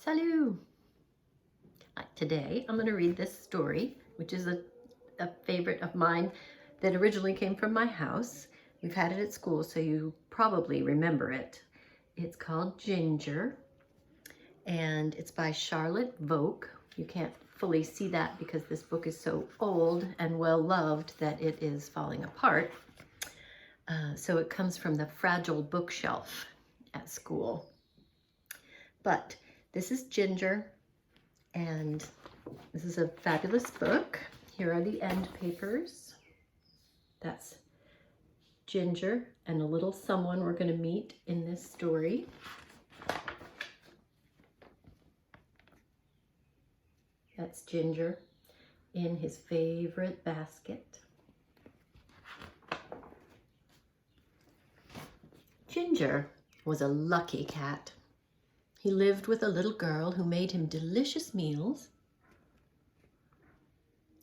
Salut! Today I'm going to read this story, which is a favorite of mine that originally came from my house. We've had it at school, so you probably remember it. It's called Ginger, and it's by Charlotte Voke. You can't fully see that because this book is so old and well-loved that it is falling apart. So it comes from the fragile bookshelf at school. But this is Ginger, and this is a fabulous book. Here are the end papers. That's Ginger and a little someone we're going to meet in this story. That's Ginger in his favorite basket. Ginger was a lucky cat. He lived with a little girl who made him delicious meals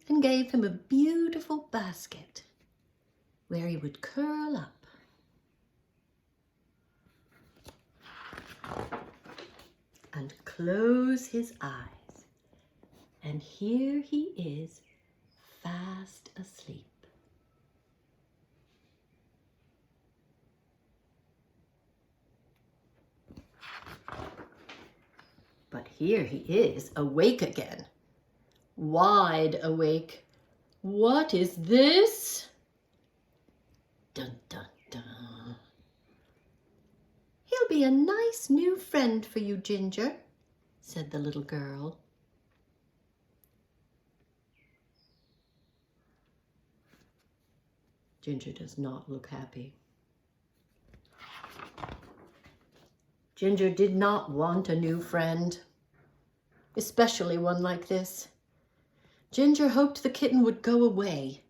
and gave him a beautiful basket where he would curl up. And close his eyes. And here he is, fast asleep. But here he is, awake again. Wide awake. What is this? Dun, dun, dun. He'll be a nice new friend for you, Ginger, said the little girl. Ginger does not look happy. Ginger did not want a new friend, especially one like this. Ginger hoped the kitten would go away,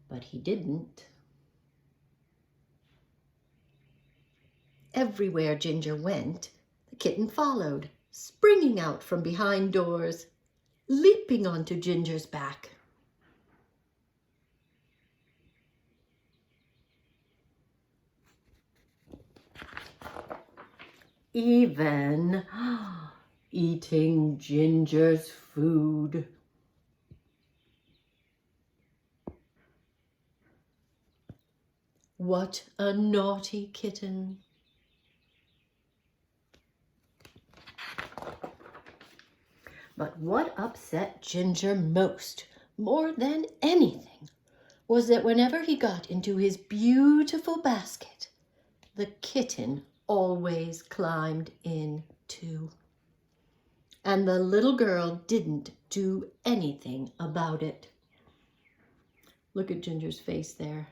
but he didn't. Everywhere Ginger went, the kitten followed, springing out from behind doors, leaping onto Ginger's back. Even eating Ginger's food. What a naughty kitten. But what upset Ginger most, more than anything, was that whenever he got into his beautiful basket, the kitten always climbed in too. And the little girl didn't do anything about it. Look at Ginger's face there.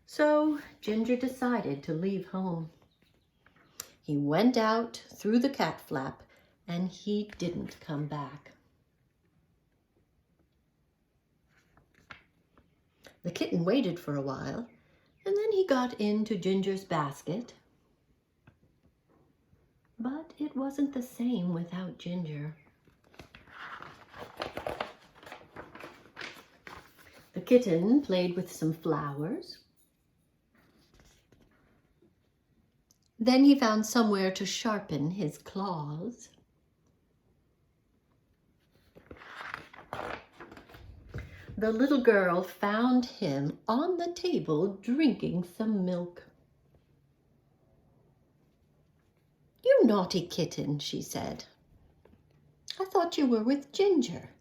So Ginger decided to leave home. He went out through the cat flap and he didn't come back. The kitten waited for a while, and then he got into Ginger's basket. But it wasn't the same without Ginger. The kitten played with some flowers. Then he found somewhere to sharpen his claws. The little girl found him on the table drinking some milk. "You naughty kitten," she said. "I thought you were with Ginger.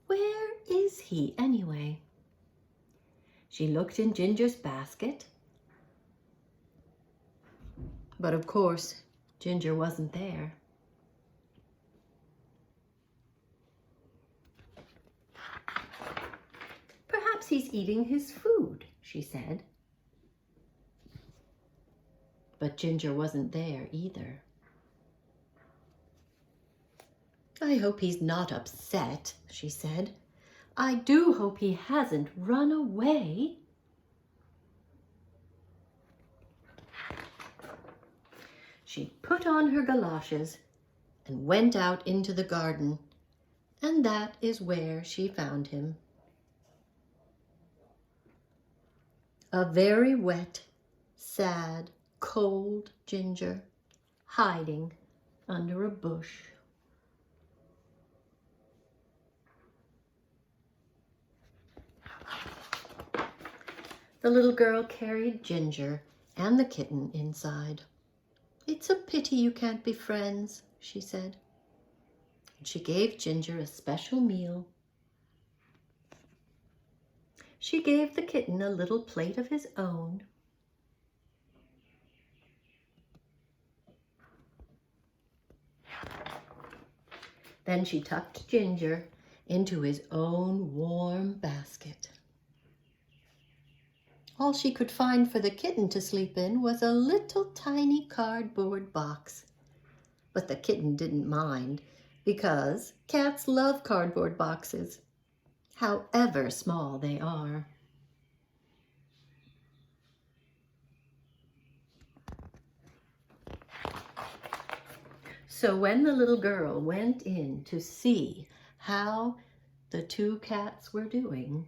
Where is he anyway?" She looked in Ginger's basket, but of course, Ginger wasn't there. "Perhaps he's eating his food," she said. But Ginger wasn't there either. "I hope he's not upset," she said. "I do hope he hasn't run away." She put on her galoshes and went out into the garden, and that is where she found him. A very wet, sad, cold Ginger hiding under a bush. The little girl carried Ginger and the kitten inside. "It's a pity you can't be friends," she said. And she gave Ginger a special meal. She gave the kitten a little plate of his own. Then she tucked Ginger into his own warm basket. All she could find for the kitten to sleep in was a little tiny cardboard box. But the kitten didn't mind, because cats love cardboard boxes, however small they are. So when the little girl went in to see how the two cats were doing,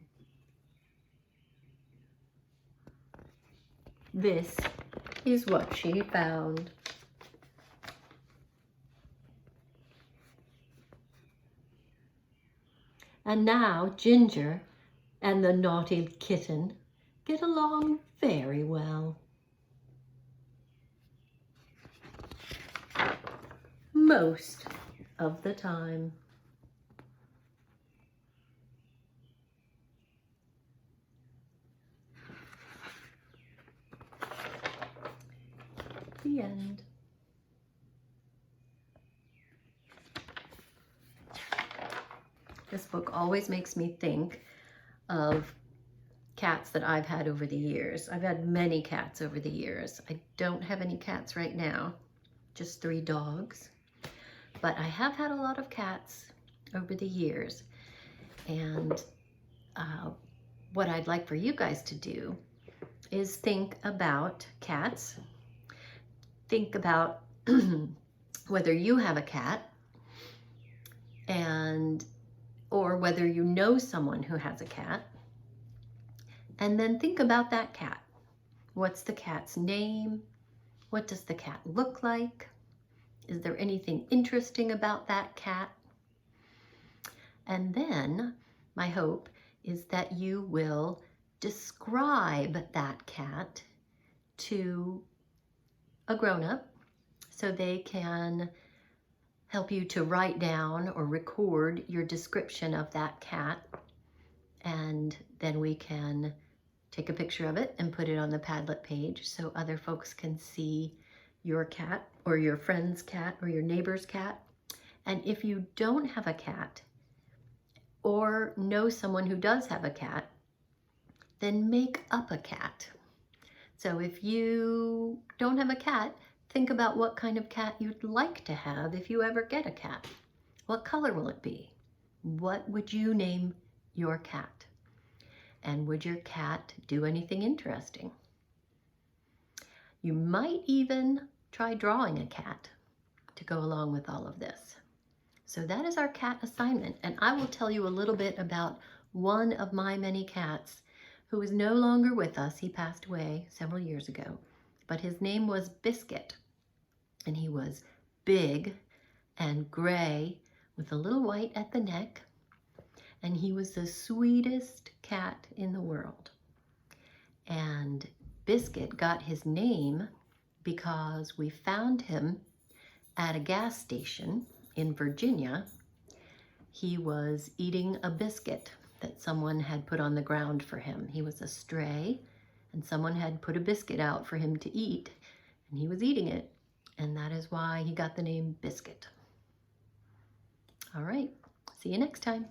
this is what she found. And now Ginger and the naughty kitten get along very well. Most of the time. The end. This book always makes me think of cats that I've had over the years. I've had many cats over the years. I don't have any cats right now, just 3 dogs. But I have had a lot of cats over the years. And what I'd like for you guys to do is think about cats. Think about whether you have a cat, or whether you know someone who has a cat. And then think about that cat. What's the cat's name? What does the cat look like? Is there anything interesting about that cat? And then my hope is that you will describe that cat to a grown-up so they can help you to write down or record your description of that cat. And then we can take a picture of it and put it on the Padlet page so other folks can see your cat or your friend's cat or your neighbor's cat. And if you don't have a cat or know someone who does have a cat, then make up a cat. So if you don't have a cat, think about what kind of cat you'd like to have if you ever get a cat. What color will it be? What would you name your cat? And would your cat do anything interesting? You might even try drawing a cat to go along with all of this. So that is our cat assignment. And I will tell you a little bit about one of my many cats who is no longer with us. He passed away several years ago, but his name was Biscuit. And he was big and gray with a little white at the neck. And he was the sweetest cat in the world. And Biscuit got his name because we found him at a gas station in Virginia. He was eating a biscuit that someone had put on the ground for him. He was a stray, and someone had put a biscuit out for him to eat, and he was eating it. And that is why he got the name Biscuit. All right, see you next time.